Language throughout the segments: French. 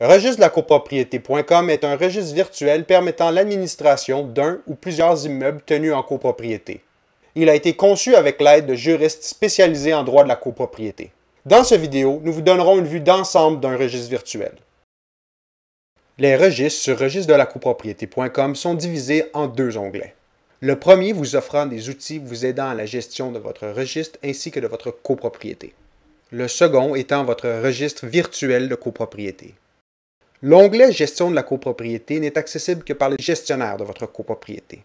Registre-de-la-copropriété.com est un registre virtuel permettant l'administration d'un ou plusieurs immeubles tenus en copropriété. Il a été conçu avec l'aide de juristes spécialisés en droit de la copropriété. Dans cette vidéo, nous vous donnerons une vue d'ensemble d'un registre virtuel. Les registres sur registre-de-la-copropriété.com sont divisés en deux onglets. Le premier vous offrant des outils vous aidant à la gestion de votre registre ainsi que de votre copropriété. Le second étant votre registre virtuel de copropriété. L'onglet Gestion de la copropriété n'est accessible que par le gestionnaire de votre copropriété.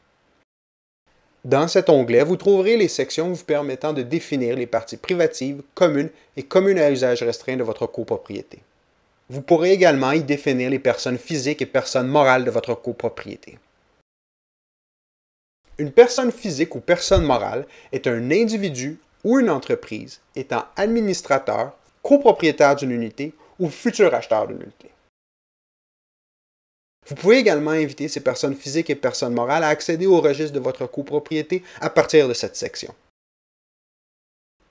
Dans cet onglet, vous trouverez les sections vous permettant de définir les parties privatives, communes et communes à usage restreint de votre copropriété. Vous pourrez également y définir les personnes physiques et personnes morales de votre copropriété. Une personne physique ou personne morale est un individu ou une entreprise étant administrateur, copropriétaire d'une unité ou futur acheteur d'une unité. Vous pouvez également inviter ces personnes physiques et personnes morales à accéder au registre de votre copropriété à partir de cette section.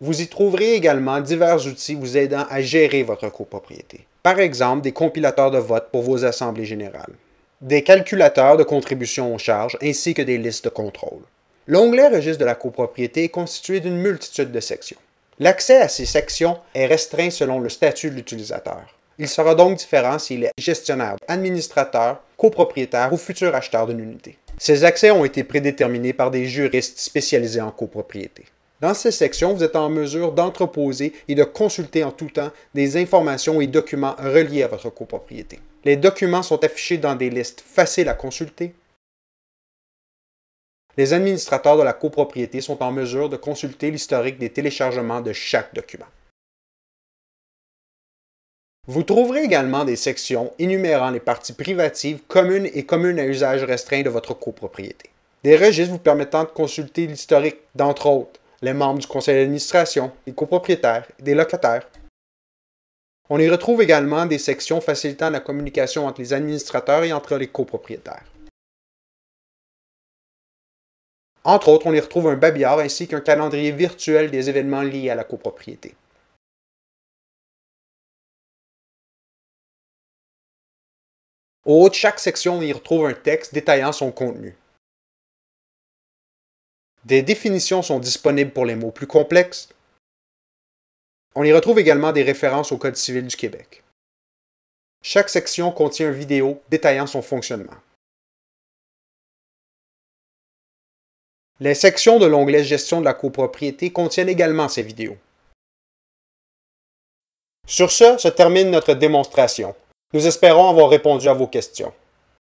Vous y trouverez également divers outils vous aidant à gérer votre copropriété. Par exemple, des compilateurs de vote pour vos assemblées générales, des calculateurs de contributions aux charges ainsi que des listes de contrôle. L'onglet Registre de la copropriété est constitué d'une multitude de sections. L'accès à ces sections est restreint selon le statut de l'utilisateur. Il sera donc différent s'il est gestionnaire, administrateur, copropriétaire ou futur acheteur d'une unité. Ces accès ont été prédéterminés par des juristes spécialisés en copropriété. Dans ces sections, vous êtes en mesure d'entreposer et de consulter en tout temps des informations et documents reliés à votre copropriété. Les documents sont affichés dans des listes faciles à consulter. Les administrateurs de la copropriété sont en mesure de consulter l'historique des téléchargements de chaque document. Vous trouverez également des sections énumérant les parties privatives, communes et communes à usage restreint de votre copropriété. Des registres vous permettant de consulter l'historique d'entre autres, les membres du conseil d'administration, les copropriétaires et des locataires. On y retrouve également des sections facilitant la communication entre les administrateurs et entre les copropriétaires. Entre autres, on y retrouve un babillard ainsi qu'un calendrier virtuel des événements liés à la copropriété. Au haut de chaque section, on y retrouve un texte détaillant son contenu. Des définitions sont disponibles pour les mots plus complexes. On y retrouve également des références au Code civil du Québec. Chaque section contient une vidéo détaillant son fonctionnement. Les sections de l'onglet Gestion de la copropriété contiennent également ces vidéos. Sur ce, se termine notre démonstration. Nous espérons avoir répondu à vos questions.